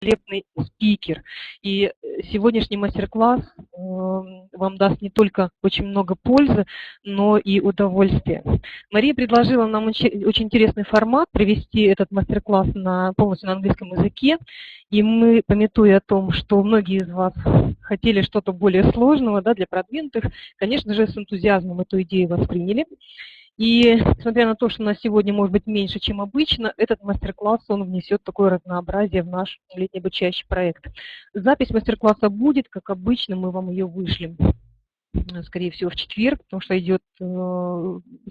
великолепный спикер. И сегодняшний мастер-класс вам даст не только очень много пользы, но и удовольствия. Мария предложила нам очень интересный формат провести этот мастер-класс полностью на английском языке. И мы, памятуя о том, что многие из вас хотели что-то более сложного, да, для продвинутых, конечно же, с энтузиазмом эту идею восприняли. И несмотря на то, что у нас сегодня может быть меньше, чем обычно, этот мастер-класс, он внесет такое разнообразие в наш летний обучающий проект. Запись мастер-класса будет, как обычно, мы вам ее вышлем, скорее всего, в четверг, потому что идет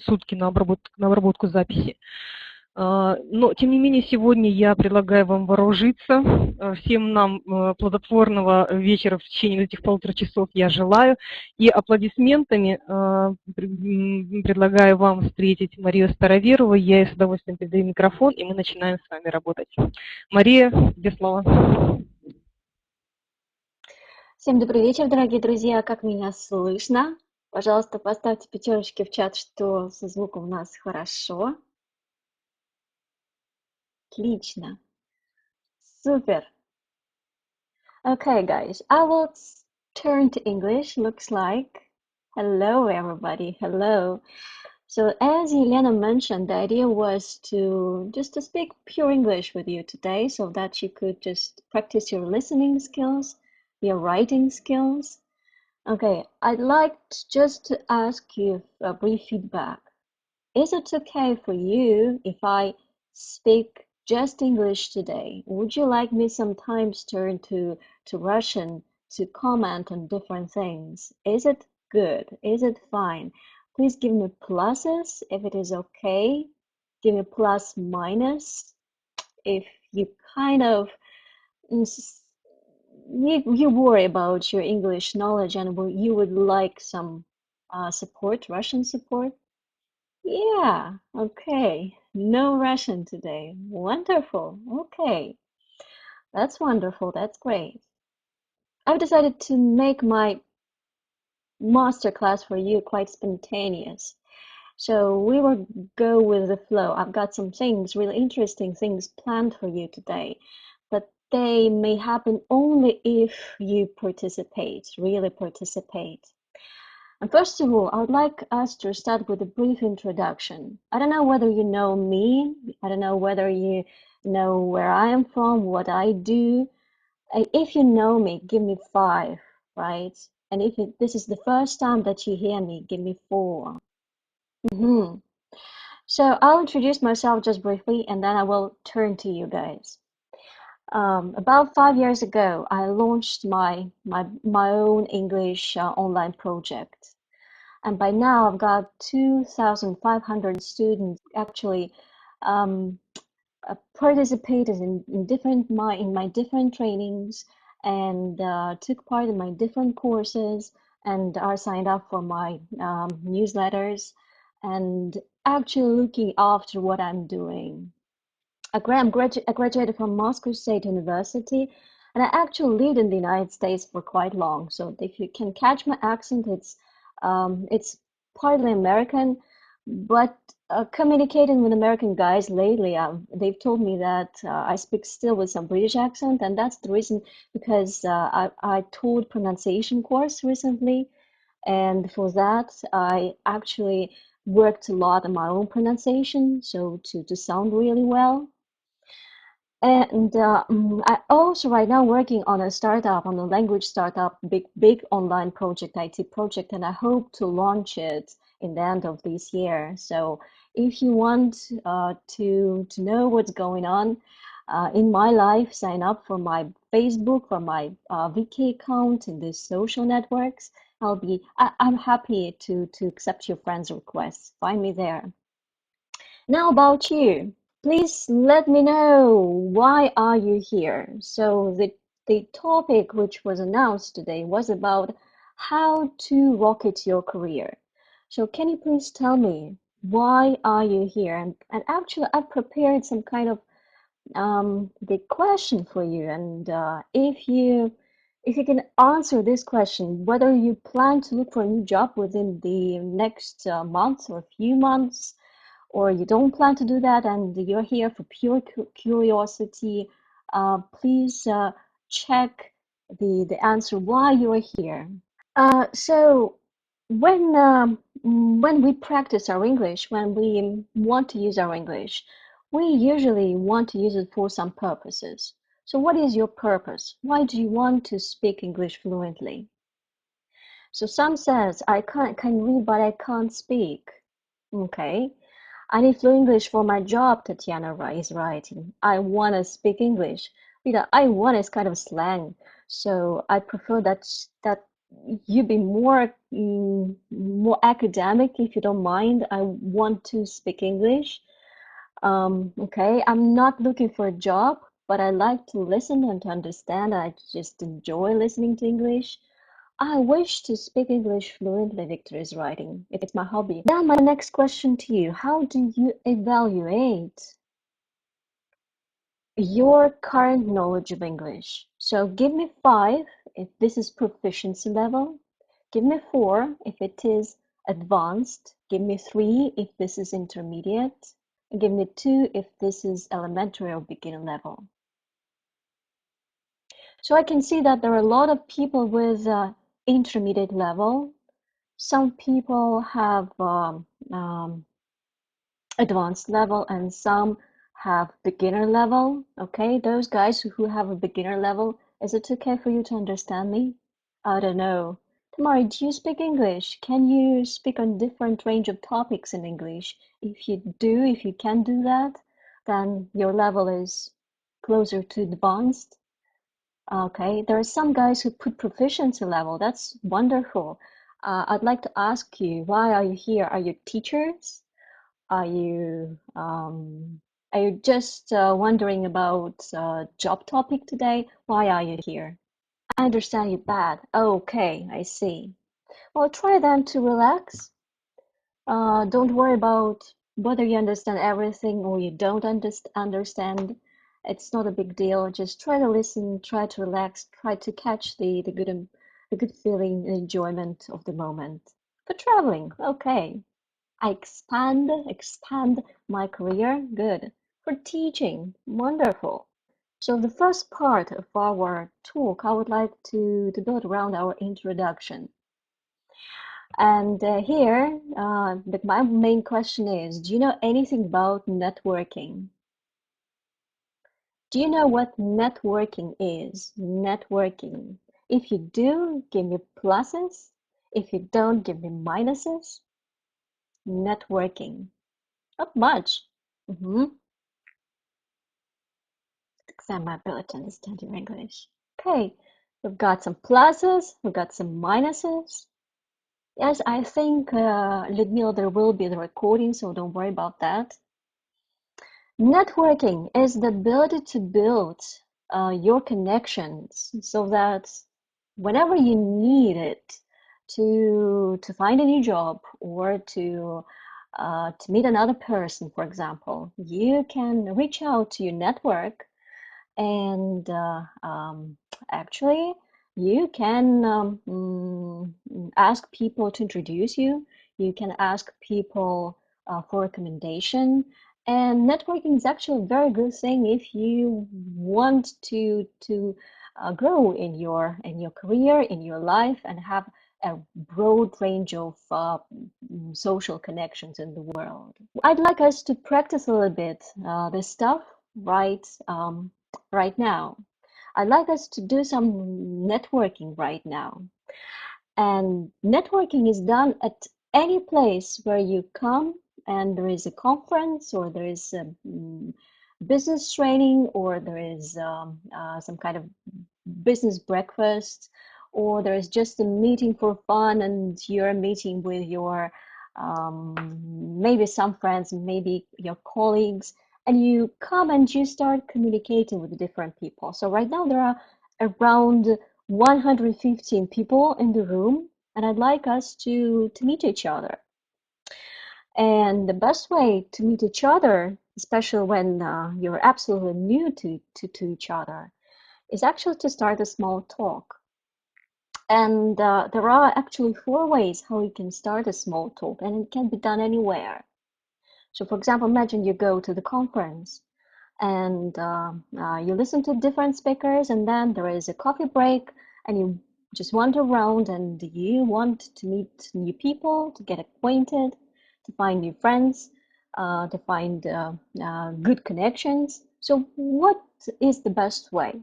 сутки на обработку записи. Но, тем не менее, сегодня я предлагаю вам вооружиться. Всем нам плодотворного вечера в течение этих 1,5 часов я желаю. И аплодисментами предлагаю вам встретить Марию Староверову. Я ей с удовольствием передаю микрофон, и мы начинаем с вами работать. Мария, тебе слово. Всем добрый вечер, дорогие друзья. Как меня слышно? Пожалуйста, поставьте пятерочки в чат, что со звуком у нас хорошо. Отлично. Супер. Okay, guys, I will turn to English, looks like. Hello, everybody. Hello. So as Elena mentioned, the idea was to speak pure English with you today so that you could just practice your listening skills, your writing skills. Okay, I'd like just to ask you a brief feedback. Is it okay for you if I speak just English today? Would you like me sometimes turn to Russian to comment on different things? Is it good? Is it fine? Please give me pluses if it is okay. Give me plus minus if you kind of you worry about your English knowledge and you would like some support, Russian support. Yeah, okay. No Russian today. Wonderful. Okay. That's wonderful. That's great. I've decided to make my masterclass for you quite spontaneous. So we will go with the flow. I've got some things, really interesting things planned for you today, but they may happen only if you participate, really participate. And first of all, I would like us to start with a brief introduction. I don't know whether you know me. I don't know whether you know where I am from, what I do. If you know me, give me 5, right? And if this is the first time that you hear me, give me 4. So I'll introduce myself just briefly, and then I will turn to you guys. About 5 years ago, I launched my own English online project. And by now I've got 2,500 students actually participated in my different trainings and took part in my different courses and are signed up for my newsletters and actually looking after what I'm doing. I graduated from Moscow State University, and I actually lived in the United States for quite long. So if you can catch my accent, it's partly American, but communicating with American guys lately, they've told me that I speak still with some British accent, and that's the reason because I taught pronunciation course recently, and for that I actually worked a lot on my own pronunciation, so to sound really well. And I also right now working on a startup, on a language startup, big online project, IT project, and I hope to launch it in the end of this year. So if you want to know what's going on in my life, sign up for my Facebook, for my Wiki account in the social networks. I'm happy to accept your friends' requests. Find me there. Now about you. Please let me know why are you here. So the topic which was announced today was about how to rocket your career. So can you please tell me why are you here? And actually I've prepared some kind of the question for you. And if you can answer this question, whether you plan to look for a new job within the next month or a few months, or you don't plan to do that and you're here for pure curiosity, please check the answer why you are here. So when we practice our English, when we want to use our English, we usually want to use it for some purposes. So what is your purpose? Why do you want to speak English fluently? So some says, I can read, but I can't speak. Okay. I need fluent English for my job, Tatiana is writing. I want to speak English. I want is kind of slang. So I prefer that you be more academic if you don't mind. I want to speak English. Okay, I'm not looking for a job, but I like to listen and to understand. I just enjoy listening to English. I wish to speak English fluently, Victor is writing. It's my hobby. Now my next question to you, how do you evaluate your current knowledge of English? So give me 5 if this is proficiency level. Give me 4 if it is advanced. Give me 3 if this is intermediate. And give me 2 if this is elementary or beginner level. So I can see that there are a lot of people with intermediate level. Some people have advanced level and some have beginner level. Okay, those guys who have a beginner level, is it okay for you to understand me? I don't know. Tamari, do you speak English? Can you speak on different range of topics in English? If you can do that, then your level is closer to advanced. Okay, there are some guys who put proficiency level. That's wonderful. I'd like to ask you, why are you here? Are you teachers? Are you just wondering about job topic today? Why are you here? I understand you bad. Okay, I see. Well, try then to relax. Don't worry about whether you understand everything or you don't understand. It's not a big deal. Just try to listen, try to relax, try to catch the good feeling, the enjoyment of the moment. For traveling, okay. I expand my career, good. For teaching, wonderful. So the first part of our talk, I would like to build around our introduction. And here, my main question is, do you know anything about networking? Do you know what networking is? Networking. If you do, give me pluses. If you don't, give me minuses. Networking. Not much. Exam my ability to understand your English. Okay, we've got some pluses, we've got some minuses. Yes, I think, Ludmila, there will be the recording, so don't worry about that. Networking is the ability to build your connections so that whenever you need it to find a new job or to meet another person, for example, you can reach out to your network and actually you can ask people to introduce you. You can ask people for recommendation. And networking is actually a very good thing if you want to grow in your career, in your life, and have a broad range of social connections in the world. I'd like us to practice a little bit this stuff right now. I'd like us to do some networking right now. And networking is done at any place where you come and there is a conference or there is a business training or there is some kind of business breakfast or there is just a meeting for fun and you're meeting with your maybe some friends, maybe your colleagues, and you come and you start communicating with different people. So right now there are around 115 people in the room, and I'd like us to meet each other. And the best way to meet each other, especially when you're absolutely new to each other, is actually to start a small talk. And there are actually 4 ways how you can start a small talk, and it can be done anywhere. So for example, imagine you go to the conference and you listen to different speakers, and then there is a coffee break, and you just wander around, and you want to meet new people, to get acquainted, to find new friends, to find good connections. So what is the best way?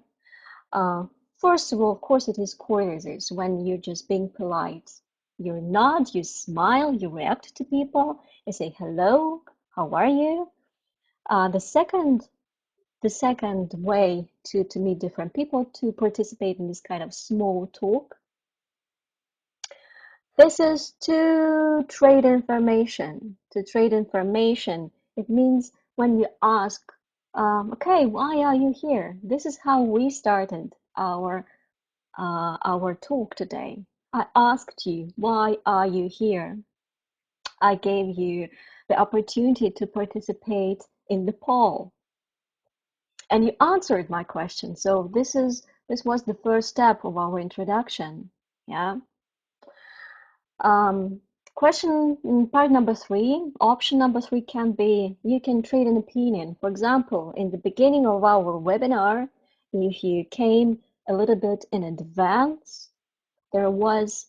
First of all, of course, it is courtesies, when you're just being polite. You nod, you smile, you react to people, you say hello, how are you? The second way to meet different people, to participate in this kind of small talk, this is to trade information. To trade information, it means when you ask, okay, why are you here? This is how we started our talk today. I asked you, why are you here? I gave you the opportunity to participate in the poll, and you answered my question. So this was the first step of our introduction. Yeah. Question part number 3, option number 3 can be, you can trade an opinion. For example, in the beginning of our webinar, if you came a little bit in advance, there was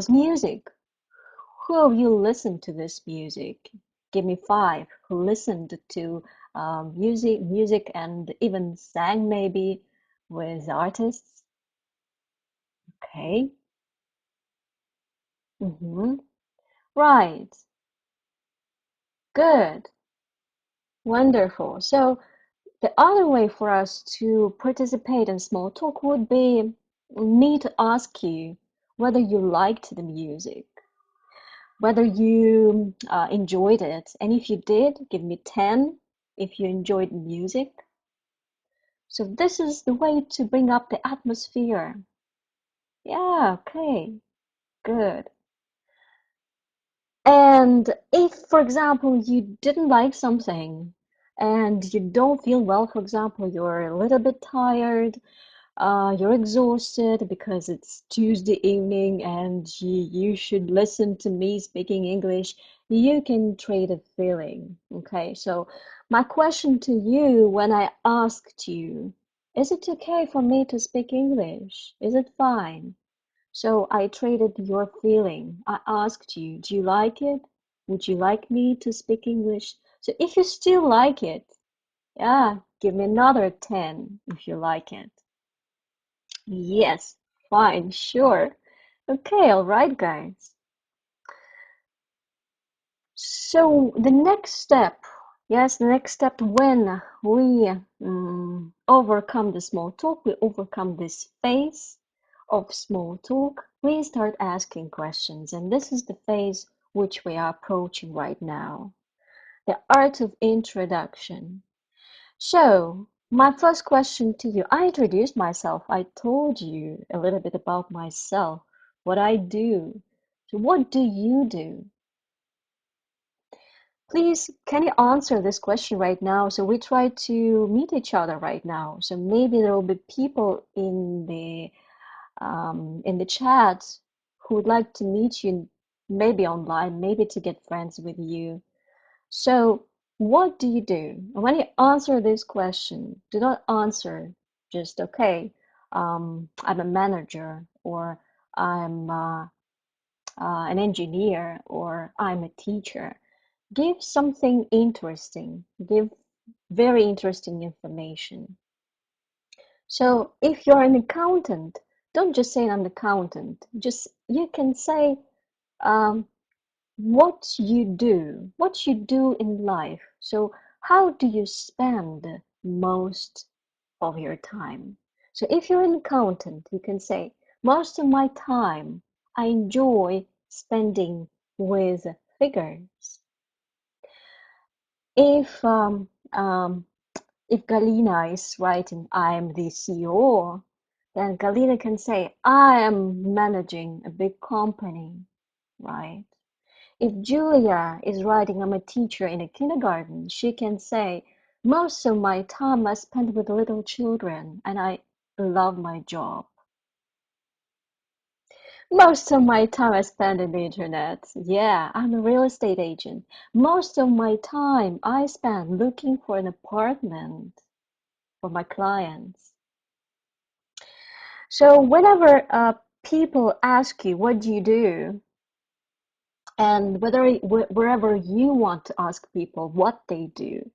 music. Who of you listened to this music? Give me 5 who listened to music and even sang maybe with artists. Okay. Right. Good. Wonderful. So the other way for us to participate in small talk would be me to ask you whether you liked the music, whether you enjoyed it. And if you did, give me 10 if you enjoyed music. So this is the way to bring up the atmosphere. Yeah, okay, good. And if, for example, you didn't like something and you don't feel well, for example, you're a little bit tired, you're exhausted because it's Tuesday evening and you should listen to me speaking English, you can trade a feeling. Okay, so my question to you when I asked you, is it okay for me to speak English? Is it fine? So I traded your feeling. I asked you, do you like it? Would you like me to speak English? So if you still like it, yeah, give me another 10 if you like it. Yes, fine, sure. Okay, all right, guys. So the next step, yes, the next step when we overcome the small talk, we overcome this phase of small talk, we start asking questions. And this is the phase which we are approaching right now, the art of introduction. So, my first question to you, I introduced myself. I told you a little bit about myself, what I do. So, what do you do? Please, can you answer this question right now? So, we try to meet each other right now. So, maybe there will be people in the chat who would like to meet you, maybe online, maybe to get friends with you. So, what do you do? When you answer this question, do not answer just, okay, I'm a manager, or I'm an engineer, or I'm a teacher. Give something interesting, give very interesting information. So, if you're an accountant, don't just say I'm an accountant. Just, you can say, um, what you do in life. So how do you spend most of your time? So if you're an accountant, you can say, most of my time I enjoy spending with figures. If Galina is writing, I am the CEO, then Galina can say, I am managing a big company, right? If Julia is writing, I'm a teacher in a kindergarten, she can say, most of my time I spend with little children and I love my job. Most of my time I spend in the internet. Yeah, I'm a real estate agent. Most of my time I spend looking for an apartment for my clients. So whenever people ask you what do you do, and wherever you want to ask people what they do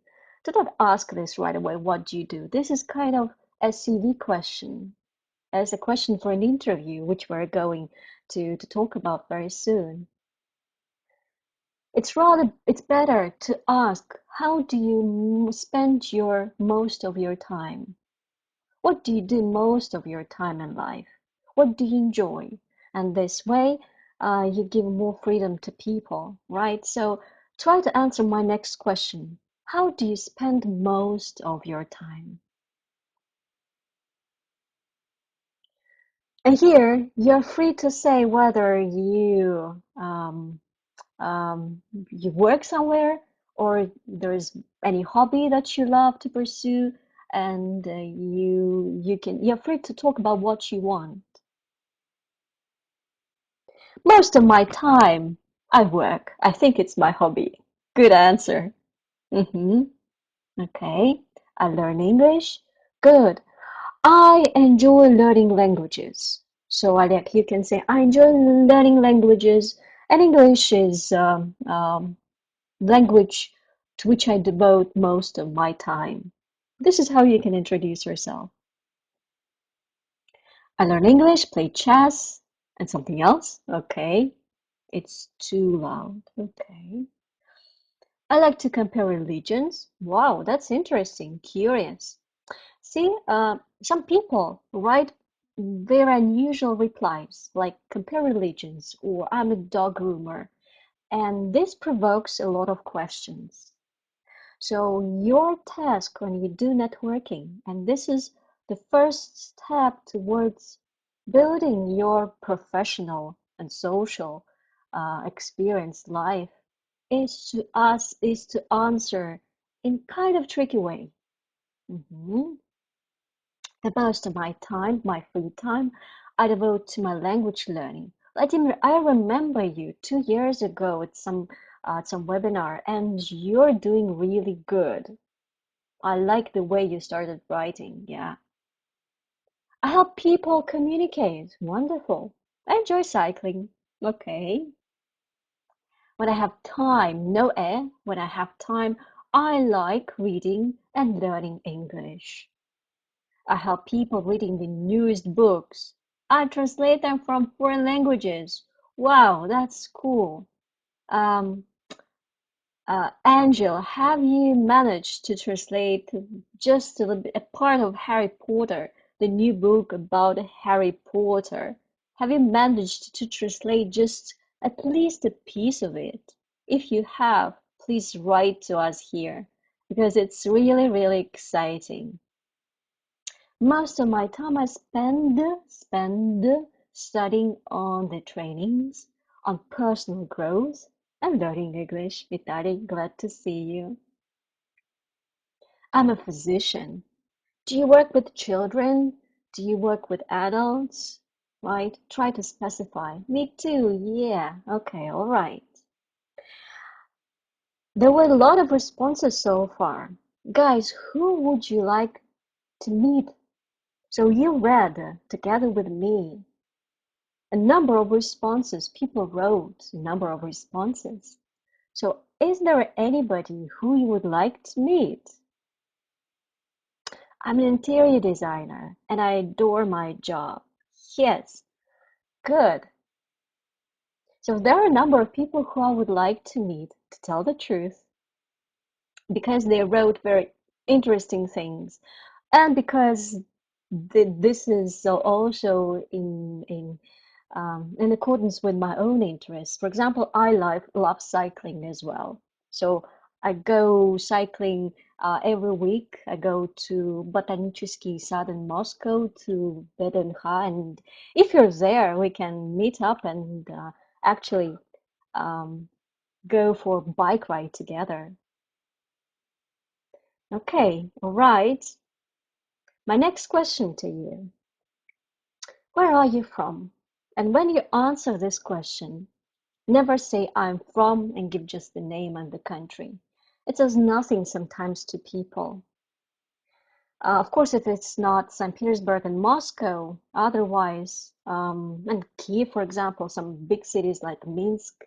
not ask this right away, what do you do? This is kind of a CV question, as a question for an interview, which we're going to talk about very soon. It's better to ask, how do you spend your most of your time? What do you do most of your time in life? What do you enjoy? And this way, you give more freedom to people, right? So try to answer my next question. How do you spend most of your time? And here, you're free to say whether you work somewhere or there's any hobby that you love to pursue, and you're free to talk about what you want. Most of my time I work. I think it's my hobby. Good answer. Mm-hmm. Okay. I learn English. Good. I enjoy learning languages. So you can say I enjoy learning languages, and English is language to which I devote most of my time. This is how you can introduce yourself. I learn English, play chess, and something else. Okay. It's too loud. Okay. I like to compare religions. Wow, that's interesting. Curious. See, some people write very unusual replies, like compare religions or I'm a dog groomer, and this provokes a lot of questions. So your task when you do networking, and this is the first step towards building your professional and social experience life, is to answer in kind of tricky way. Mhm. The most of my time, my free time, I devote to my language learning. I remember you 2 years ago at some webinar, and you're doing really good. I like the way you started writing. Yeah. I help people communicate. Wonderful. I enjoy cycling. Okay. When I have time, no air, when I have time, I like reading and learning English. I help people reading the newest books. I translate them from foreign languages. Wow, that's cool. Um, Angel, have you managed to translate just a little bit, a part of Harry Potter, the new book about Harry Potter? Have you managed to translate just at least a piece of it? If you have, please write to us here because it's really, really exciting. Most of my time I spend studying on the trainings, on personal growth, and learning English. Vitali, glad to see you. I'm a physician. Do you work with children? Do you work with adults? Right? Try to specify. Me too. Yeah. Okay. All right. There were a lot of responses so far. Guys, who would you like to meet? So you read together with me a number of responses. People wrote a number of responses. So is there anybody who you would like to meet? I'm an interior designer and I adore my job. Yes, good. So there are a number of people who I would like to meet, to tell the truth, because they wrote very interesting things, and because this is also in accordance with my own interests. For example, I love cycling as well. So I go cycling every week. I go to Botaniczny Sad in Moscow, to Bedenha, and if you're there, we can meet up and actually um, go for a bike ride together. Okay, all right. My next question to you. Where are you from? And when you answer this question, never say I'm from and give just the name and the country. It does nothing sometimes to people. Of course, if it's not St. Petersburg and Moscow, otherwise, and Kiev, for example, some big cities like Minsk.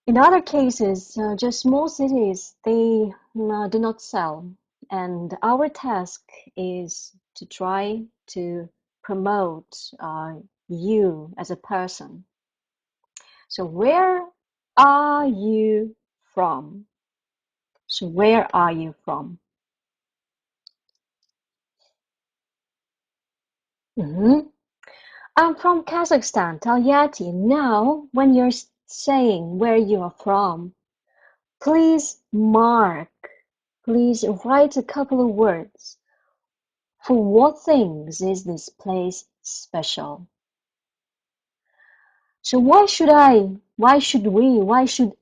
In other cases, just small cities, they do not sell. And our task is to try to promote you as a person. So where are you from? So where are you from? I'm from Kazakhstan, Taliati. Now, when you're saying where you are from, please please write a couple of words. For what things is this place special? So why should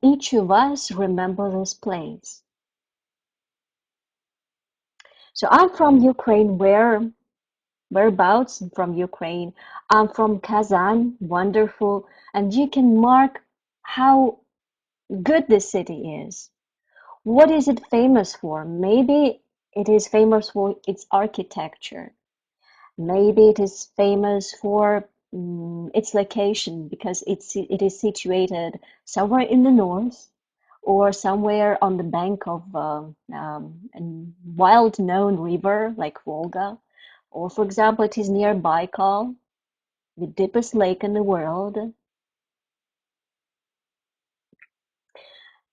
each of us remember this place? So I'm from Ukraine, whereabouts from Ukraine? I'm from Kazan, wonderful, and you can mark how good this city is. What is it famous for? Maybe it is famous for its architecture. Maybe it is famous for its location because it is situated somewhere in the north or somewhere on the bank of a wild-known river like Volga. Or, for example, it is near Baikal, the deepest lake in the world.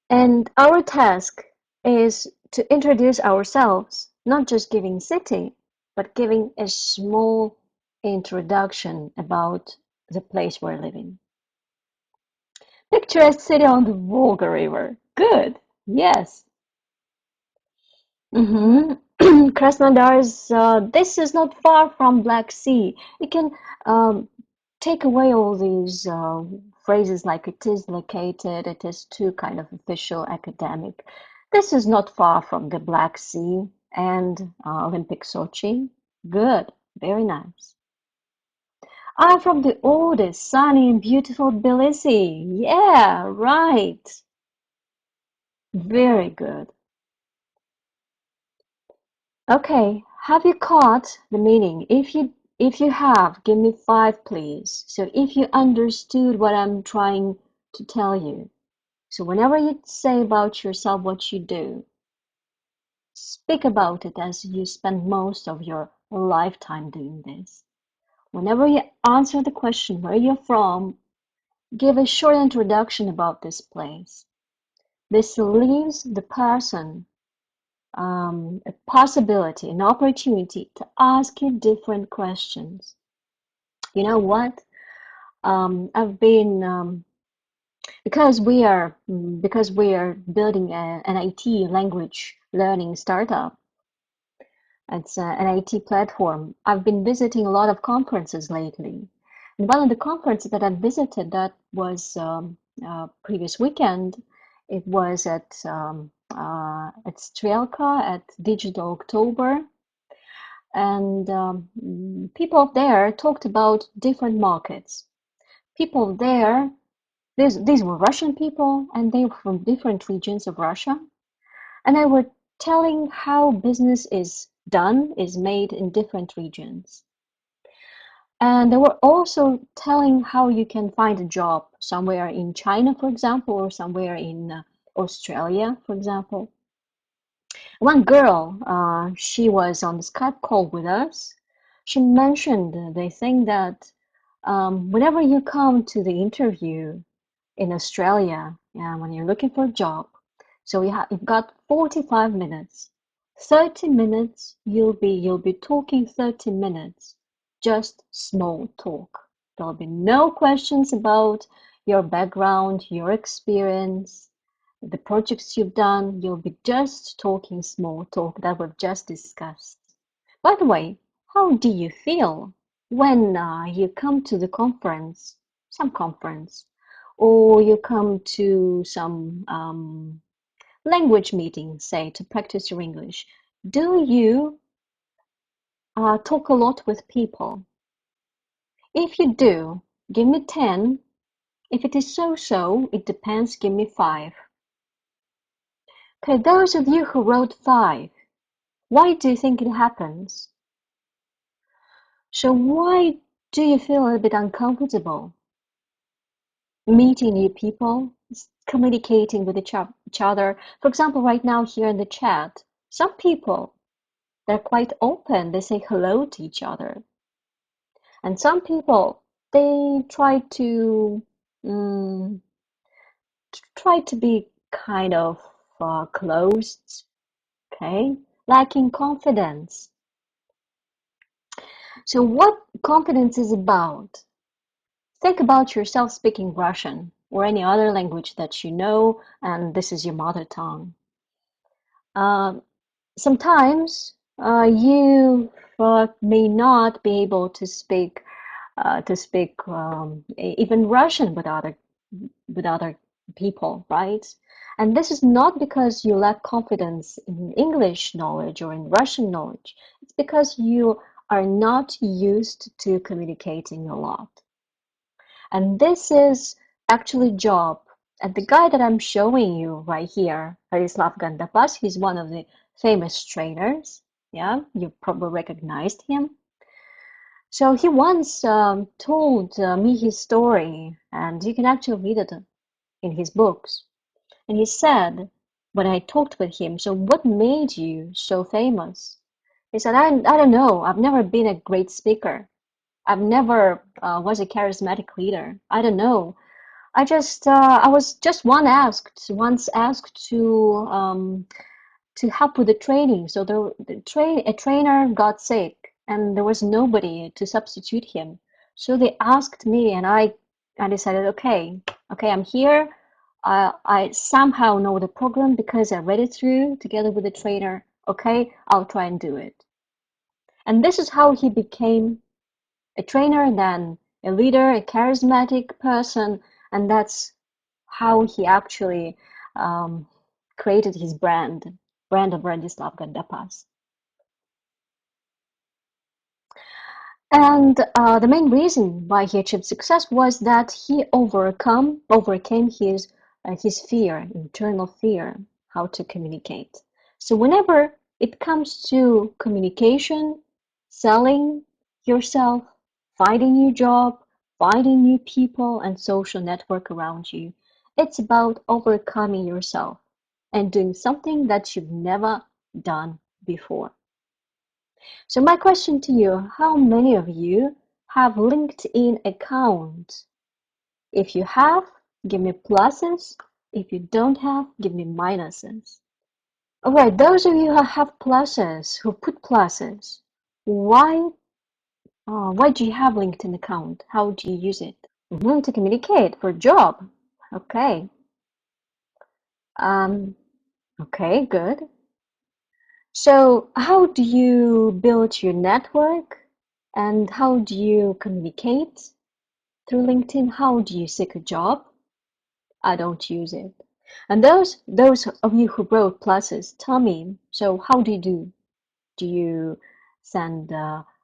And our task is to introduce ourselves, not just giving city, but giving a small introduction about the place we're living. Picturesque city on the Volga River. Good. Yes. Krasnodar is, this is not far from Black Sea. You can take away all these phrases like it is located, it is too kind of official, academic. This is not far from the Black Sea and Olympic Sochi. Good, very nice. I'm from the oldest, sunny and beautiful Tbilisi. Yeah, right. Very good. Okay, have you caught the meaning? If you have, give me 5, please. So if you understood what I'm trying to tell you. So whenever you say about yourself what you do, speak about it as you spend most of your lifetime doing this. Whenever you answer the question where you're from, give a short introduction about this place. This leaves the person a possibility, an opportunity to ask you different questions. You know what? I've been because we are building an IT language learning startup. It's an IT platform. I've been visiting a lot of conferences lately, and one of the conferences that I visited that was previous weekend. It was at Strelka at Digital October, and people there talked about different markets. People there, these were Russian people, and they were from different regions of Russia, and they were telling how business is made in different regions. And they were also telling how you can find a job somewhere in China, for example, or somewhere in Australia, for example. One girl, she was on the Skype call with us. She mentioned the thing that whenever you come to the interview in Australia, when you're looking for a job, so you've got 45 minutes. 30 minutes, you'll be talking 30 minutes, just small talk. There'll be no questions about your background, your experience, the projects you've done. You'll be just talking small talk that we've just discussed. By the way, how do you feel when you come to the conference, some conference, or you come to some language meeting, say, to practice your English? Do you talk a lot with people? If you do, give me 10. If it is so-so, it depends, give me 5. Okay, those of you who wrote 5, why do you think it happens? So why do you feel a little bit uncomfortable meeting new people, communicating with each other? For example, right now here in the chat, some people, they're quite open. They say hello to each other. And some people, they try to be kind of closed, okay, lacking confidence. So what confidence is about? Think about yourself speaking Russian or any other language that you know, and this is your mother tongue. Sometimes you may not be able to speak even Russian with other people, right? And this is not because you lack confidence in English knowledge or in Russian knowledge. It's because you are not used to communicating a lot. And this is actually job. And the guy that I'm showing you right here, Harislav Gandapas, he's one of the famous trainers. Yeah, you probably recognized him. So he once told me his story, and you can actually read it in his books. And he said, when I talked with him, so what made you so famous? He said, I don't know. I've never been a great speaker. I've never was a charismatic leader. I don't know. I was just once asked to help with the training. So a trainer got sick and there was nobody to substitute him. So they asked me and I decided, okay, I'm here. I somehow know the program because I read it through together with the trainer. Okay, I'll try and do it. And this is how he became a trainer, then a leader, a charismatic person, and that's how he actually created his brand of Radislav Gandapas. And the main reason why he achieved success was that he overcame his fear, internal fear, how to communicate. So whenever it comes to communication, selling yourself, finding new job, finding new people and social network around you, it's about overcoming yourself and doing something that you've never done before. So my question to you, how many of you have LinkedIn account? If you have, give me pluses. If you don't have, give me minuses. All right, those of you who have pluses, who put pluses, why do you have LinkedIn account? How do you use it? To communicate for a job. Okay. Okay, good. So how do you build your network and how do you communicate through LinkedIn? How do you seek a job? I don't use it. And those of you who wrote pluses, tell me, so how do you do? Do you send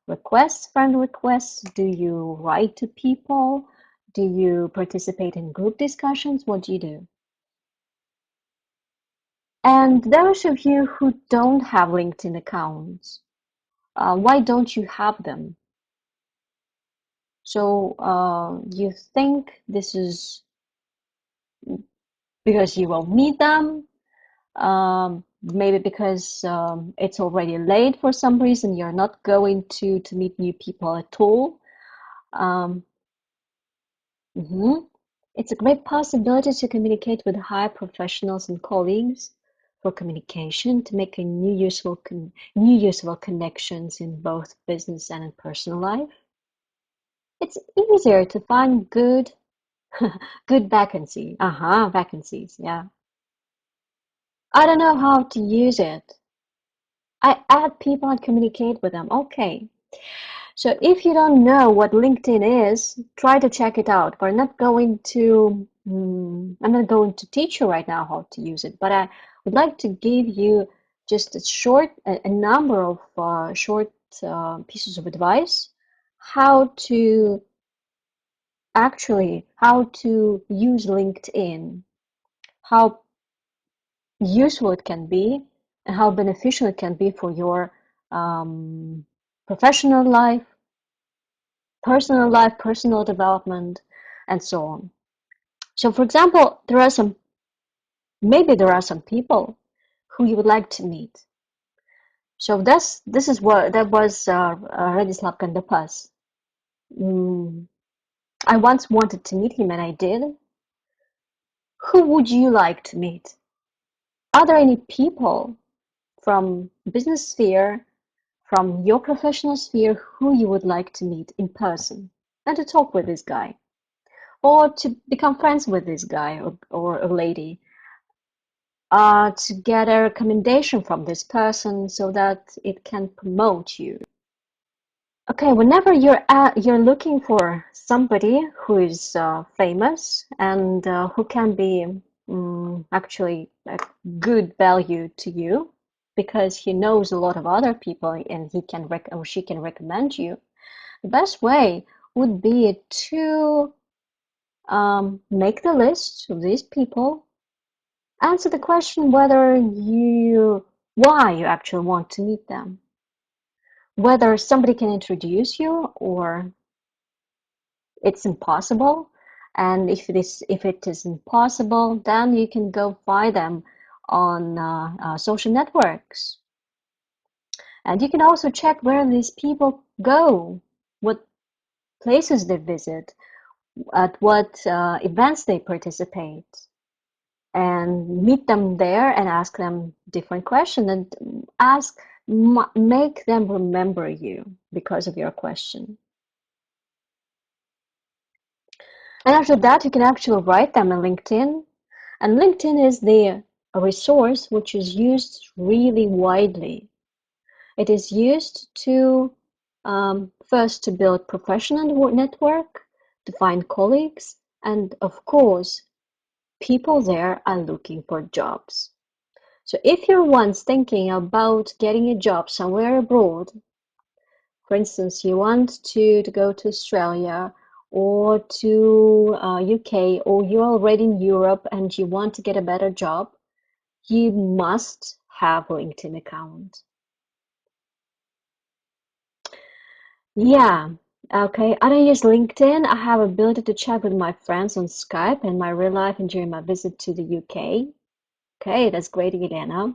requests, friend requests? Do you write to people? Do you participate in group discussions? What do you do? And those of you who don't have LinkedIn accounts, why don't you have them? So you think this is because you won't need them, maybe because it's already late for some reason, you're not going to meet new people at all. It's a great possibility to communicate with high professionals and colleagues for communication, to make a new useful connections in both business and in personal life. It's easier to find good vacancies. Vacancies, yeah. I don't know how to use it. I add people and communicate with them. Okay. So if you don't know what LinkedIn is, try to check it out. I'm not going to teach you right now how to use it, but I would like to give you just a number of short pieces of advice how to actually how to use LinkedIn, how useful it can be, and how beneficial it can be for your professional life, personal development, and so on. So, for example, maybe there are some people who you would like to meet. So that was Radislav Kandapas. I once wanted to meet him and I did. Who would you like to meet? Are there any people from business sphere, from your professional sphere, who you would like to meet in person and to talk with this guy, or to become friends with this guy or a lady, to get a recommendation from this person so that it can promote you? Okay, whenever you're looking for somebody who is famous and who can be actually a good value to you, because he knows a lot of other people and he can or she can recommend you, the best way would be to make the list of these people, answer the question why you actually want to meet them, whether somebody can introduce you or it's impossible. And if it is impossible, then you can go find them on social networks. And you can also check where these people go, what places they visit, at what events they participate, and meet them there and ask them different questions and make them remember you because of your question. And after that, you can actually write them in LinkedIn. And LinkedIn is a resource which is used really widely. It is used to first to build professional network, to find colleagues, and of course, people there are looking for jobs. So if you're once thinking about getting a job somewhere abroad, for instance, you want to go to Australia or to UK, or you're already in Europe and you want to get a better job, you must have a LinkedIn account. Yeah, okay. I don't use LinkedIn. I have ability to chat with my friends on Skype in my real life and during my visit to the UK. Okay, that's great, Elena.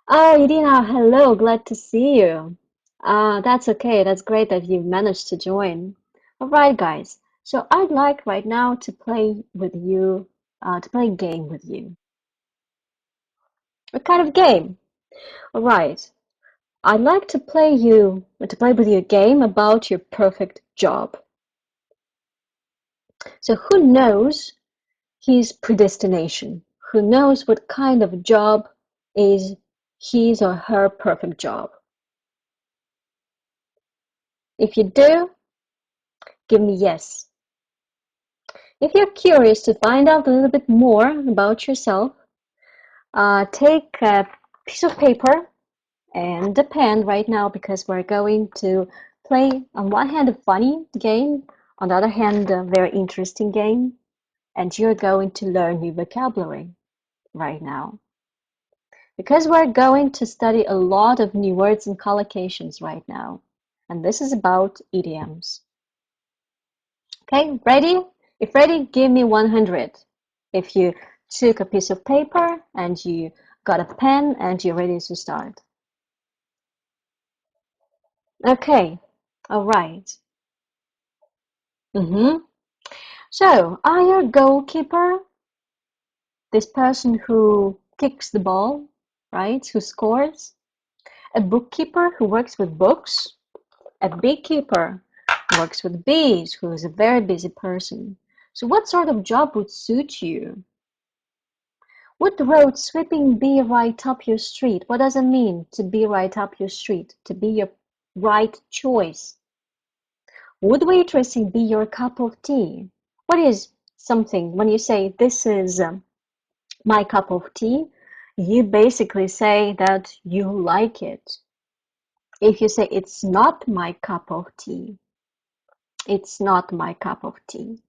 Oh, Irina, hello, glad to see you. That's okay. That's great that you've managed to join. All right, guys. So I'd like right now to play with you, to play a game with you. What kind of game? All right. I'd like to play with you a game about your perfect job. So who knows his predestination? Who knows what kind of job is his or her perfect job? If you do, give me yes. If you're curious to find out a little bit more about yourself, take a piece of paper and a pen right now, because we're going to play, on one hand, a funny game, on the other hand, a very interesting game, and you're going to learn new vocabulary right now. Because we're going to study a lot of new words and collocations right now, and this is about idioms. Okay, ready? If ready, give me 100. If you took a piece of paper and you got a pen and you're ready to start. Okay, all right. So, are you a goalkeeper? This person who kicks the ball, right? Who scores? A bookkeeper who works with books? A beekeeper who works with bees, who is a very busy person. So what sort of job would suit you? Would road sweeping be right up your street? What does it mean to be right up your street? To be your right choice? Would waitressing be your cup of tea? What is something, when you say this is my cup of tea, you basically say that you like it. If you say it's not my cup of tea, It's not my cup of tea.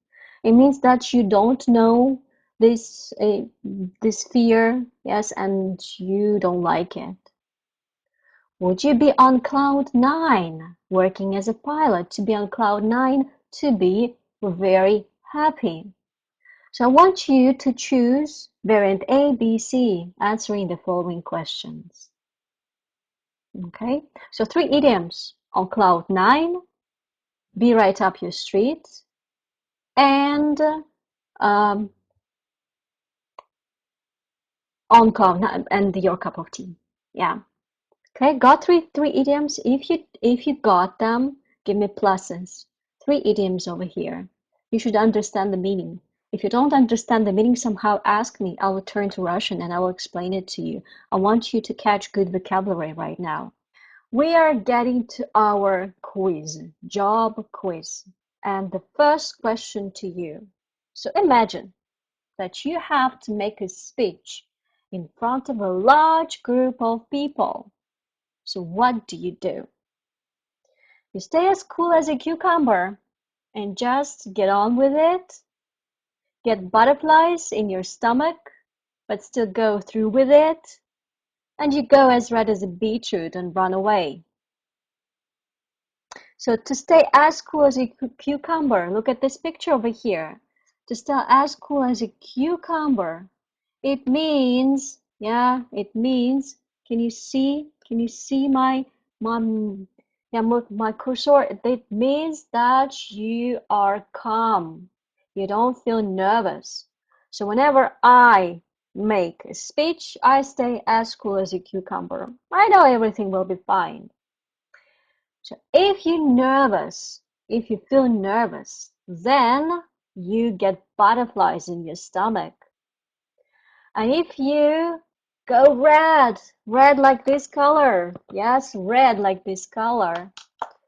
It means that you don't know this this fear, yes, and you don't like it. Would you be on cloud nine working as a pilot? To be on cloud nine, to be very happy. So I want you to choose variant A, B, C, answering the following questions. Okay, so 3 idioms: on cloud nine, be right up your street, and on cloud nine, and your cup of tea. Yeah. Okay, got three idioms. If you got them, give me pluses. 3 idioms over here. You should understand the meaning. If you don't understand the meaning, somehow ask me. I will turn to Russian and I will explain it to you. I want you to catch good vocabulary right now. We are getting to our quiz, job quiz. And the first question to you. So imagine that you have to make a speech in front of a large group of people. So what do? You stay as cool as a cucumber and just get on with it, get butterflies in your stomach, but still go through with it, and you go as red as a beetroot and run away. So to stay as cool as a cucumber, look at this picture over here. To stay as cool as a cucumber, it means, can you see my cursor? It means that you are calm. You don't feel nervous. So whenever I make a speech, I stay as cool as a cucumber. I know everything will be fine. So if you feel nervous, then you get butterflies in your stomach. And if you go red like this color, yes, red like this color,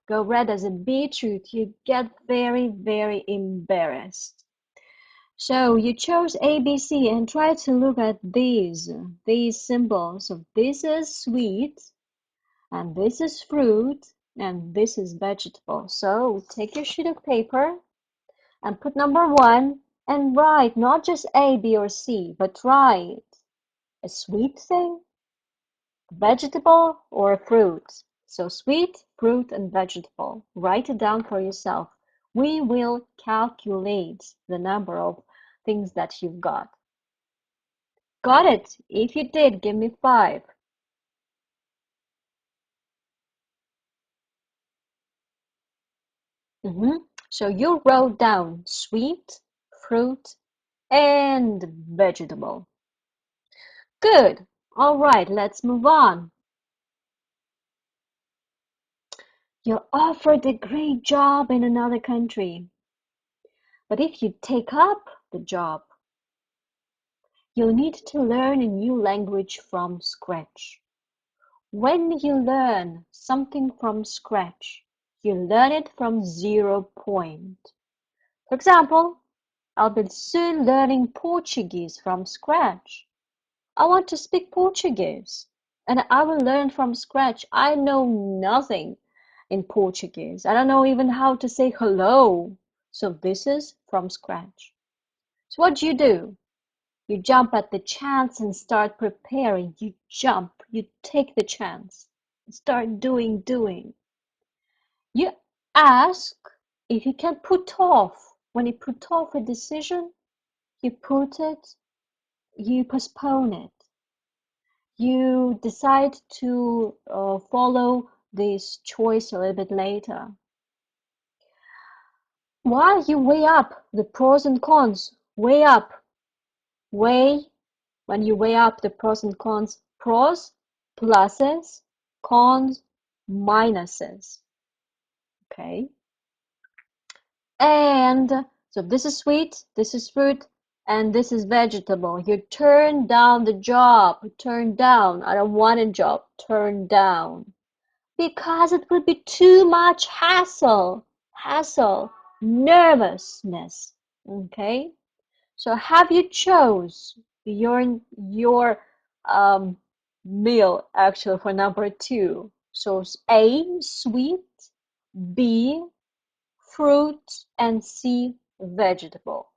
go red as a beetroot, you get very, very embarrassed. So you chose A, B, C, and try to look at these symbols. So this is sweet, and this is fruit, and this is vegetable. So take your sheet of paper and put number 1 and write not just A, B, or C, but write a sweet thing, vegetable, or a fruit. So sweet, fruit, and vegetable. Write it down for yourself. We will calculate the number of things that you've got. Got it? If you did, give me 5. So you wrote down sweet, fruit, and vegetable. Good. All right, let's move on. You're offered a great job in another country. But if you take up the job, you'll need to learn a new language from scratch. When you learn something from scratch, you learn it from 0 point. For example, I'll be soon learning Portuguese from scratch. I want to speak Portuguese, and I will learn from scratch. I know nothing in Portuguese. I don't know even how to say hello. So this is from scratch. So what do? You jump at the chance and start preparing. You jump, you take the chance, start doing. You ask if you can put off. When you put off a decision, you postpone it. You decide to follow this choice a little bit later. While you weigh up the pros and cons, when you weigh up the pros and cons, pros, pluses, cons, minuses. Okay. And so this is sweet, this is fruit, and this is vegetable. You turn down the job. Turn down. I don't want a job. Turn down. Because it would be too much hassle, nervousness. Okay. So have you chose your meal actually for number 2? So A, sweet, B, fruit, and C, vegetable.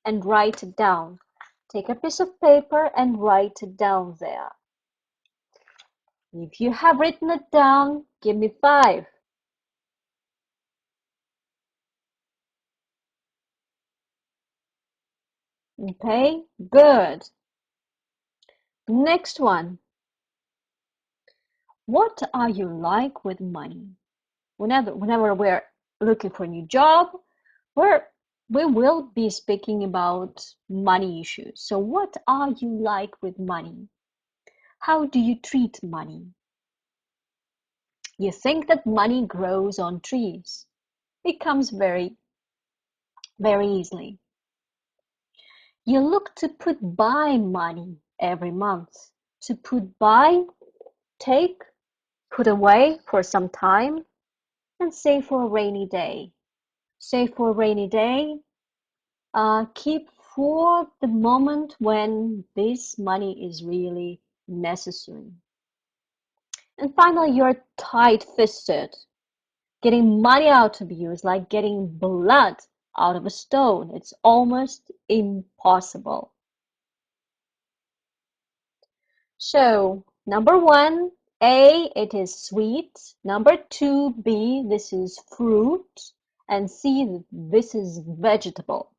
And write it down. Take a piece of paper and write it down there. If you have written it down, give me 5. Okay, good. Next one. What are you like with money? Whenever we're looking for a new job, we will be speaking about money issues. So what are you like with money? How do you treat money? You think that money grows on trees. It comes very, very easily. You look to put by money every month. To put by, take, put away for some time, and save for a rainy day. Save for a rainy day. Keep for the moment when this money is really necessary. And finally, you're tight-fisted. Getting money out of you is like getting blood out of a stone. It's almost impossible. So, number 1, A, it is sweet. Number 2, B, this is fruit. And C, this is vegetable.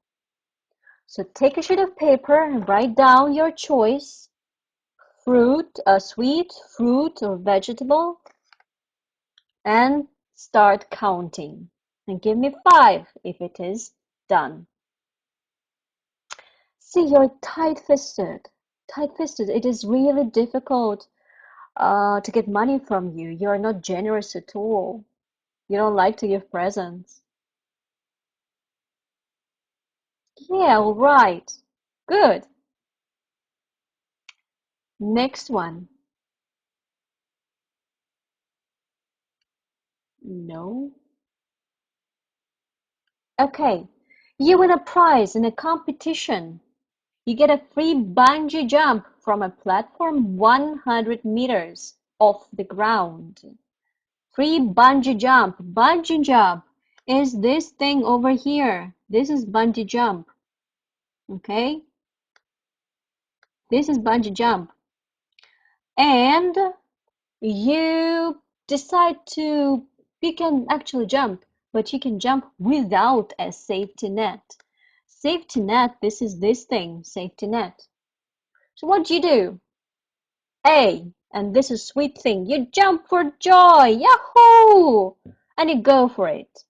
So take a sheet of paper and write down your choice. Fruit, sweet, fruit, or vegetable. And start counting. And give me 5 if it is done. See, you're tight-fisted. Tight-fisted. It is really difficult to get money from you. You're not generous at all. You don't like to give presents. Yeah, all right. Good. Next one. No. Okay. You win a prize in a competition. You get a free bungee jump from a platform 100 meters off the ground. Free bungee jump. Bungee jump is this thing over here. This is bungee jump. Okay? This is bungee jump. And you decide you can actually jump, but you can jump without a safety net. Safety net, this is this thing, safety net. So what do? A, and this is sweet thing, you jump for joy, yahoo! And you go for it.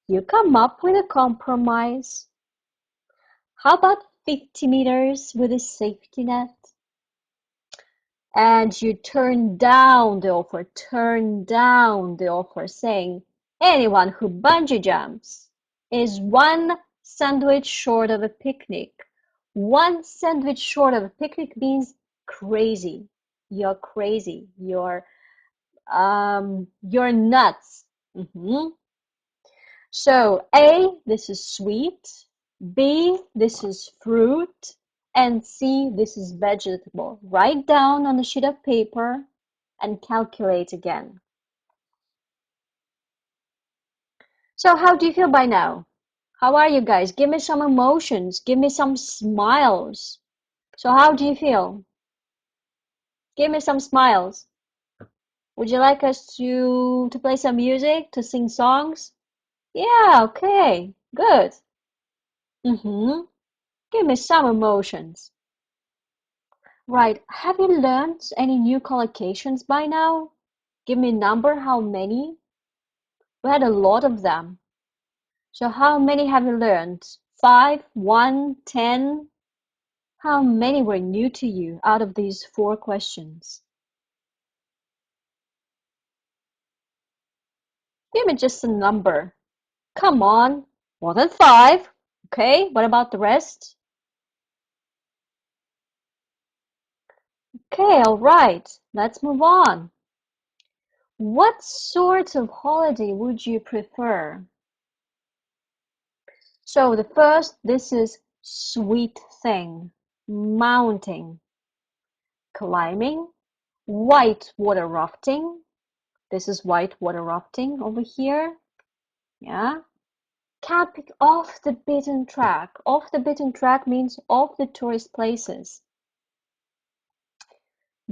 You come up with a compromise. How about 50 meters with a safety net? And you turn down the offer, saying anyone who bungee jumps is one sandwich short of a picnic. One sandwich short of a picnic means crazy. You're crazy. You're nuts. So A, this is sweet. B, this is fruit. And C, this is vegetable. Write down on a sheet of paper and calculate again. So how do you feel by now? How are you guys? Give me some emotions. Give me some smiles. So how do you feel? Give me some smiles. Would you like us to play some music, to sing songs? Yeah, okay, good. Give me some emotions. Right, have you learned any new collocations by now? Give me a number, how many? We had a lot of them. So how many have you learned? 5, 1, 10? How many were new to you out of these 4 questions? Give me just a number. Come on, more than 5. Okay, what about the rest? Okay, all right, let's move on. What sort of holiday would you prefer? So the first, this is sweet thing, mounting, climbing, white water rafting. This is white water rafting over here. Yeah. Can't pick off the beaten track. Off the beaten track means off the tourist places.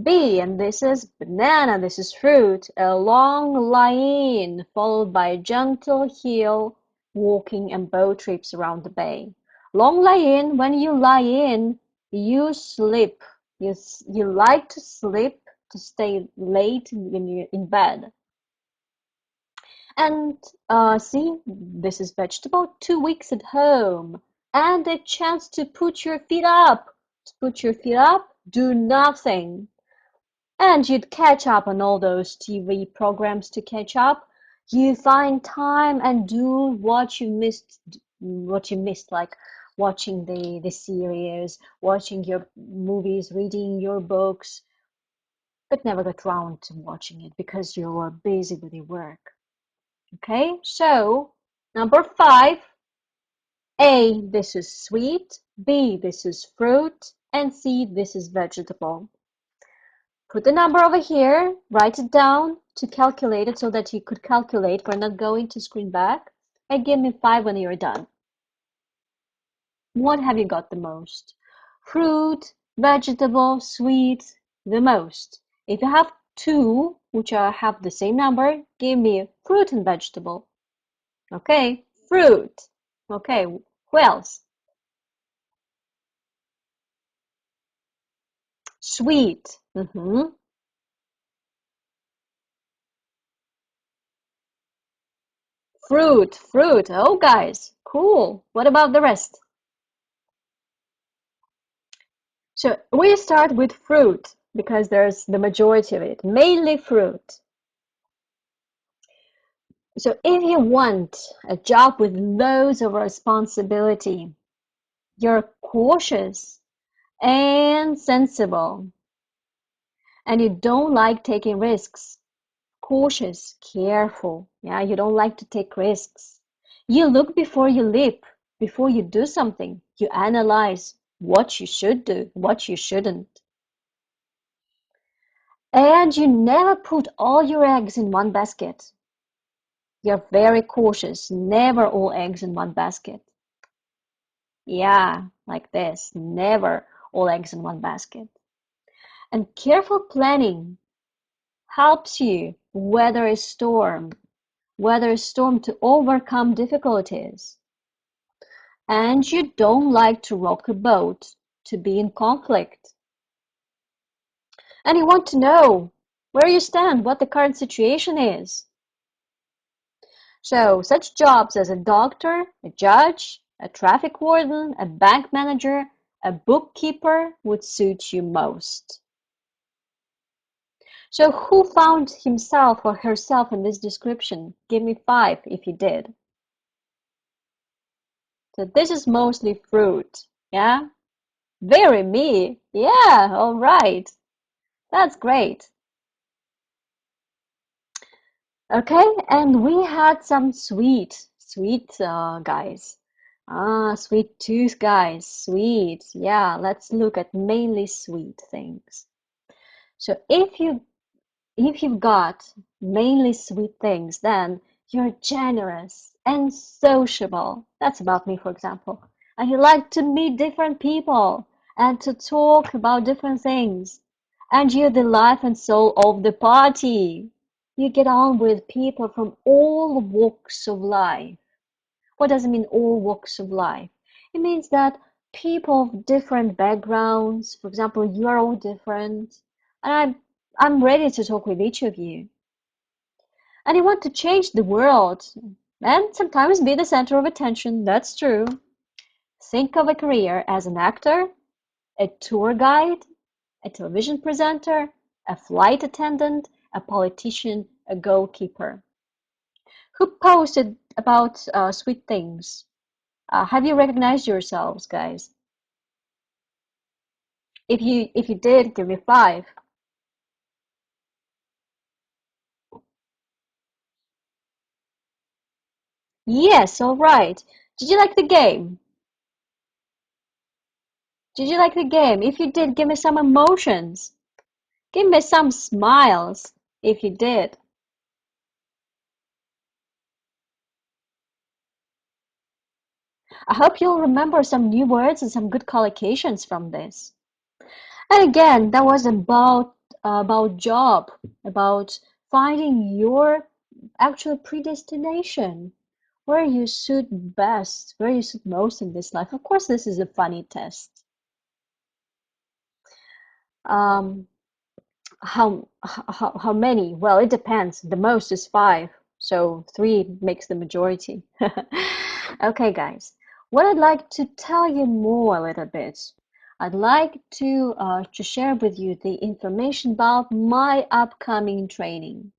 B, and this is banana, this is fruit. A long lie-in followed by a gentle heel, walking and boat trips around the bay. Long lie-in, when you lie in, you sleep. You like to sleep, to stay late when you're in bed. And see, this is vegetable. 2 weeks at home and a chance to put your feet up. To put your feet up, do nothing. And you'd catch up on all those TV programs to catch up. You find time and do what you missed, like watching the series, watching your movies, reading your books, but never got around to watching it because you were busy with your work. Okay, so number 5, A, this is sweet, B, this is fruit, and C, this is vegetable. Put the number over here, write it down to calculate it so that you could calculate. We're not going to screen back. And give me 5 when you're done. What have you got the most? Fruit, vegetable, sweet, the most. If you have 2, which have the same number, give me fruit and vegetable. Okay, fruit. Okay, who else? Sweet. Fruit. Oh, guys, cool. What about the rest? So we start with fruit because there's the majority of it, mainly fruit. So if you want a job with loads of responsibility, you're cautious and sensible, and you don't like taking risks. Cautious, careful. Yeah, you don't like to take risks. You look before you leap, before you do something. You analyze what you should do, what you shouldn't. And you never put all your eggs in one basket. You're very cautious, never all eggs in one basket. Yeah, like this, never all eggs in one basket. And careful planning helps you weather a storm to overcome difficulties. And you don't like to rock a boat, to be in conflict. And you want to know where you stand, what the current situation is. So such jobs as a doctor, a judge, a traffic warden, a bank manager, a bookkeeper would suit you most. So who found himself or herself in this description? Give me 5 if you did. So this is mostly fruit, yeah? Very me. Yeah, all right. That's great. Okay, and we had some sweet guys. Sweet tooth guys, sweet. Yeah, let's look at mainly sweet things. So if you've got mainly sweet things, then you're generous and sociable. That's about me, for example. And you like to meet different people and to talk about different things. And you're the life and soul of the party. You get on with people from all walks of life. What does it mean, all walks of life? It means that people of different backgrounds, for example, you are all different, and I'm ready to talk with each of you. And you want to change the world and sometimes be the center of attention. That's true. Think of a career as an actor, a tour guide, a television presenter, a flight attendant, a politician, a goalkeeper. Who posted about sweet things? Have you recognized yourselves, guys? If you did, give me 5. Yes, all right. Did you like the game? Did you like the game? If you did, give me some emotions. Give me some smiles if you did. I hope you'll remember some new words and some good collocations from this. And again, that was about job, about finding your actual predestination, where you suit best, where you suit most in this life. Of course, this is a funny test. How many? Well, it depends. The most is 5, so 3 makes the majority. Okay, guys, what I'd like to tell you more a little bit. I'd like to share with you the information about my upcoming training.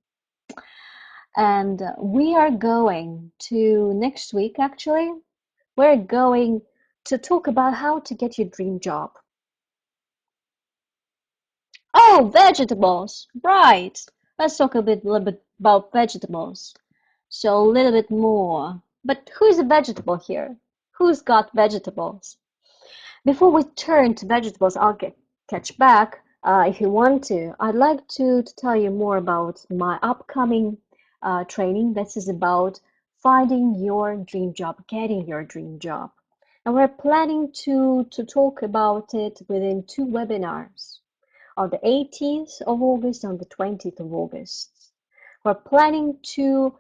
And we are going to, next week actually, we're going to talk about how to get your dream job. Oh, vegetables, right. Let's talk a little bit about vegetables. So a little bit more. But who's a vegetable here? Who's got vegetables? Before we turn to vegetables, I'll catch back if you want to. I'd like to tell you more about my upcoming training. This is about finding your dream job, getting your dream job. And we're planning to talk about it within 2 webinars on the 18th of August and the 20th of August. We're planning to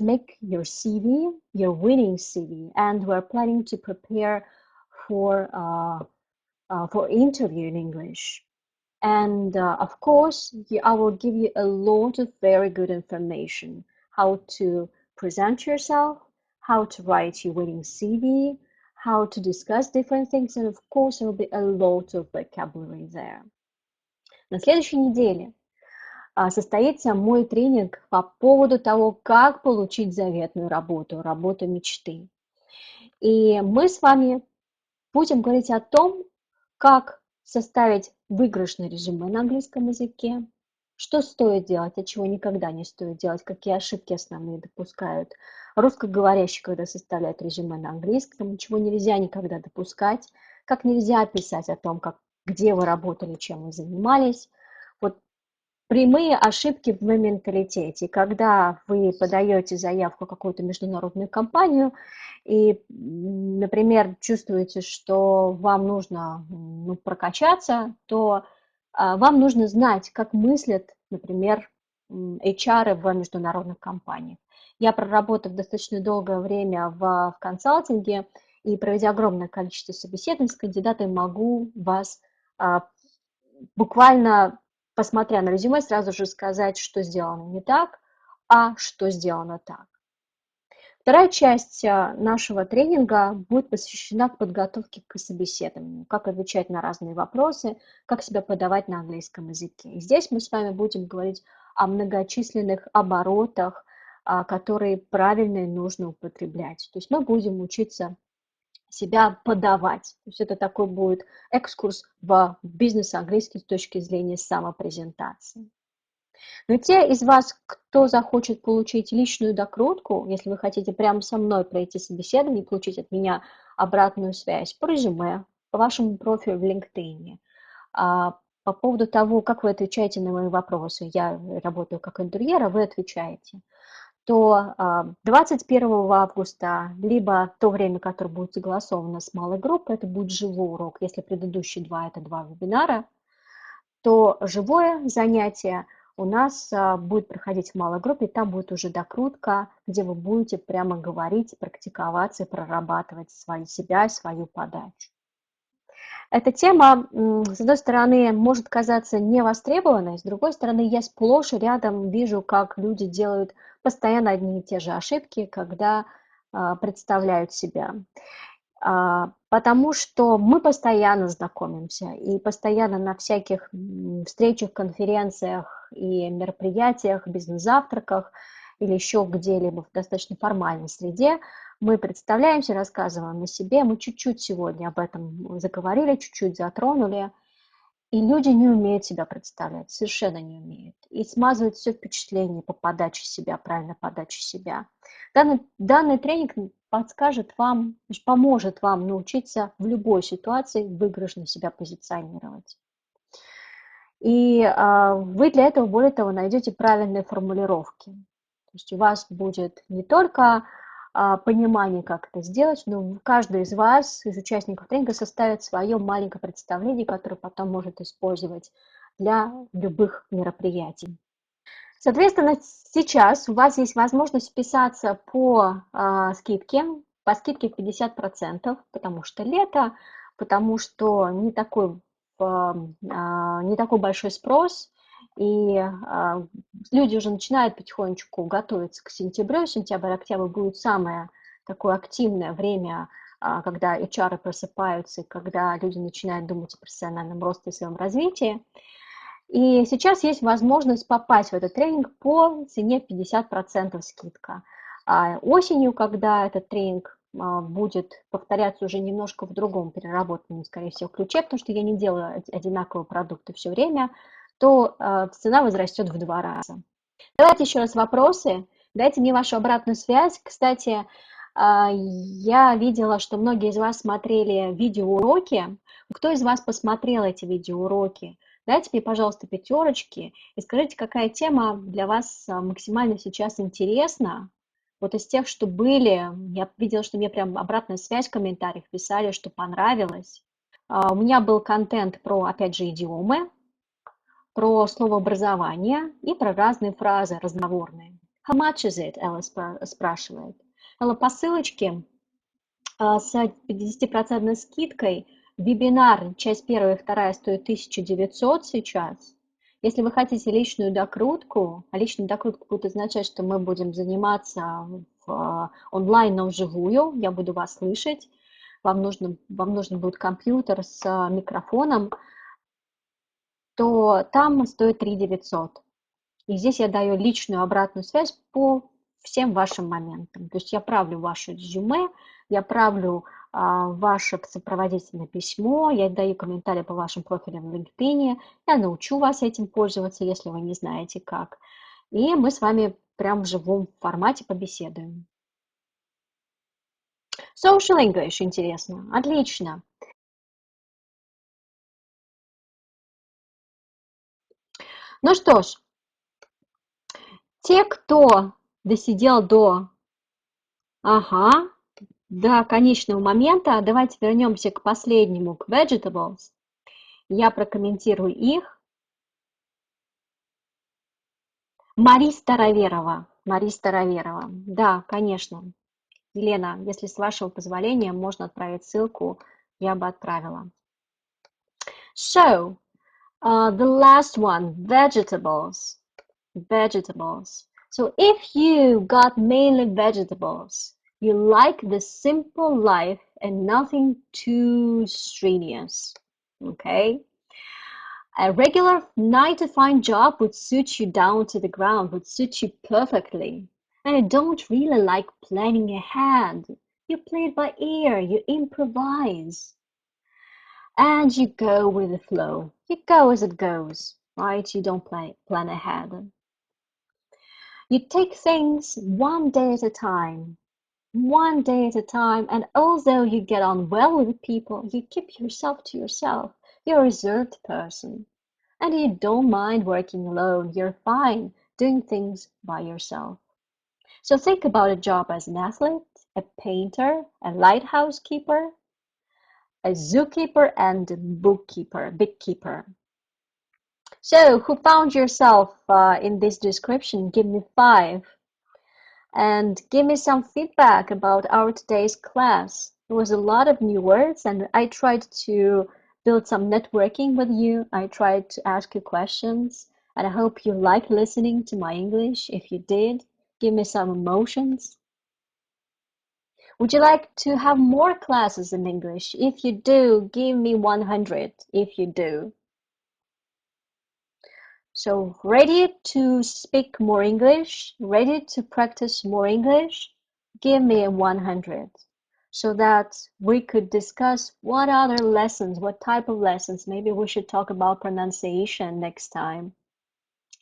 make your CV, your winning CV, and we're planning to prepare for interview in English. And of course, I will give you a lot of very good information, how to present yourself, how to write your winning CV, how to discuss different things, and of course, there will be a lot of vocabulary there. На следующей неделе состоится мой тренинг по поводу того, как получить заветную работу, работу мечты. И мы с вами будем говорить о том, как составить выигрышное резюме на английском языке, что стоит делать, а чего никогда не стоит делать, какие ошибки основные допускают русскоговорящие, когда составляют резюме на английском, чего нельзя никогда допускать, как нельзя писать о том, где вы работали, чем вы занимались. Вот прямые ошибки в менталитете. Когда вы подаете заявку в какую-то международную компанию и, например, чувствуете, что вам нужно прокачаться, то вам нужно знать, как мыслят, например, HR в международных компаниях. Я, проработав достаточно долгое время в консалтинге и проведя огромное количество собеседований с кандидатами, могу вас буквально, посмотря на резюме, сразу же сказать, что сделано не так, а что сделано так. Вторая часть нашего тренинга будет посвящена подготовке к собеседованию, как отвечать на разные вопросы, как себя подавать на английском языке. И здесь мы с вами будем говорить о многочисленных оборотах, которые правильно и нужно употреблять. То есть мы будем учиться себя подавать. То есть это такой будет экскурс в бизнес английский с точки зрения самопрезентации. Но те из вас, кто захочет получить личную докрутку, если вы хотите прямо со мной пройти собеседование и получить от меня обратную связь по резюме, по вашему профилю в LinkedIn, по поводу того, как вы отвечаете на мои вопросы, я работаю как интервьюер, а вы отвечаете, то 21 августа, либо то время, которое будет согласовано с малой группой, это будет живой урок. Если предыдущие 2 – это 2 вебинара, то живое занятие у нас будет проходить в малой группе, там будет уже докрутка, где вы будете прямо говорить, практиковаться и прорабатывать себя, свою подачу. Эта тема, с одной стороны, может казаться невостребованной, с другой стороны, я сплошь и рядом вижу, как люди делают постоянно одни и те же ошибки, когда представляют себя. Потому что мы постоянно знакомимся и постоянно на всяких встречах, конференциях и мероприятиях, бизнес-завтраках или еще где-либо в достаточно формальной среде мы представляемся, рассказываем о себе. Мы чуть-чуть сегодня об этом заговорили, чуть-чуть затронули. И люди не умеют себя представлять, совершенно не умеют. И смазывают все впечатление по подаче себя, правильной подаче себя. Данный тренинг подскажет вам, поможет вам научиться в любой ситуации выигрышно себя позиционировать. И вы для этого, более того, найдете правильные формулировки. То есть у вас будет не только понимание, как это сделать, но каждый из вас, из участников тренинга, составит свое маленькое представление, которое потом может использовать для любых мероприятий. Соответственно, сейчас у вас есть возможность вписаться по скидке 50%, потому что лето, потому что не такой большой спрос, и люди уже начинают потихонечку готовиться к сентябрю. Сентябрь, октябрь будет самое такое активное время, когда HR просыпаются, и когда люди начинают думать о профессиональном росте и своем развитии. И сейчас есть возможность попасть в этот тренинг по цене 50% скидка. Осенью, когда этот тренинг будет повторяться уже немножко в другом переработанном, скорее всего, ключе, потому что я не делаю одинаковые продукты все время, то цена возрастет в 2 раза. Давайте еще раз вопросы. Дайте мне вашу обратную связь. Кстати, я видела, что многие из вас смотрели видеоуроки. Кто из вас посмотрел эти видеоуроки? Дайте мне, пожалуйста, 5 и скажите, какая тема для вас максимально сейчас интересна. Вот из тех, что были, я видела, что мне прям обратная связь в комментариях писали, что понравилось. У меня был контент про, опять же, идиомы, про словообразование и про разные фразы разговорные. How much is it? Элла спрашивает. Элла, по ссылочке с 50% скидкой вебинар, часть 1 и 2 стоит 1900 сейчас. Если вы хотите личную докрутку, а личная докрутка будет означать, что мы будем заниматься онлайн, но вживую, я буду вас слышать, вам нужен будет компьютер с микрофоном, то там стоит 3900. И здесь я даю личную обратную связь по всем вашим моментам. То есть я правлю ваше резюме, я правлю ваше сопроводительное письмо, я даю комментарии по вашим профилям в LinkedIn, я научу вас этим пользоваться, если вы не знаете как. И мы с вами прям в живом формате побеседуем. Social English, интересно. Отлично. Ну что ж, те, кто досидел до... Ага, до конечного момента, давайте вернемся к последнему, к vegetables. Я прокомментирую их. Мари Староверова. Да, конечно. Елена, если с вашего позволения можно отправить ссылку, я бы отправила. So, the last one, vegetables. Vegetables. So if you got mainly vegetables, you like the simple life and nothing too strenuous. Okay? A regular 9-to-5 job would suit you down to the ground, would suit you perfectly. And you don't really like planning ahead. You play it by ear, you improvise. And you go with the flow. You go as it goes, right? You don't plan ahead. You take things one day at a time. One day at a time, and although you get on well with people, you keep yourself to yourself. You're a reserved person. And you don't mind working alone. You're fine doing things by yourself. So think about a job as an athlete, a painter, a lighthouse keeper, a zookeeper, and a bookkeeper. So who found yourself in this description? Give me 5. And give me some feedback about our today's class. There was a lot of new words, and I tried to build some networking with you. I tried to ask you questions, and I hope you liked listening to my English. If you did, give me some emotions. Would you like to have more classes in English? If you do, give me 100 if you do. So ready to speak more English? Ready to practice more English? Give me a 100 so that we could discuss what other lessons, what type of lessons, maybe we should talk about pronunciation next time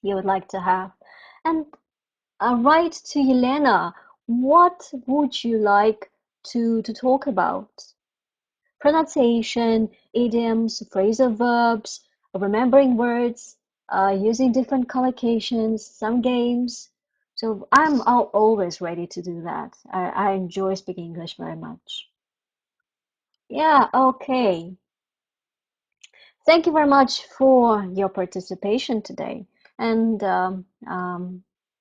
you would like to have. And write to Yelena, what would you like to talk about? Pronunciation, idioms, phrasal verbs, remembering words, using different collocations, some games. So I'm always ready to do that. I enjoy speaking English very much. Yeah, okay. Thank you very much for your participation today. And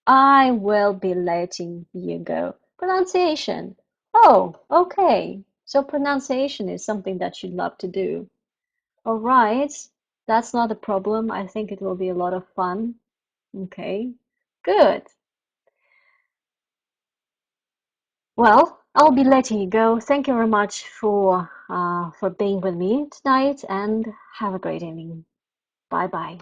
I will be letting you go. Pronunciation. Oh, okay. So pronunciation is something that you'd love to do. All right. That's not a problem. I think it will be a lot of fun. Okay. Good. Well, I'll be letting you go. Thank you very much for being with me tonight, and have a great evening. Bye bye.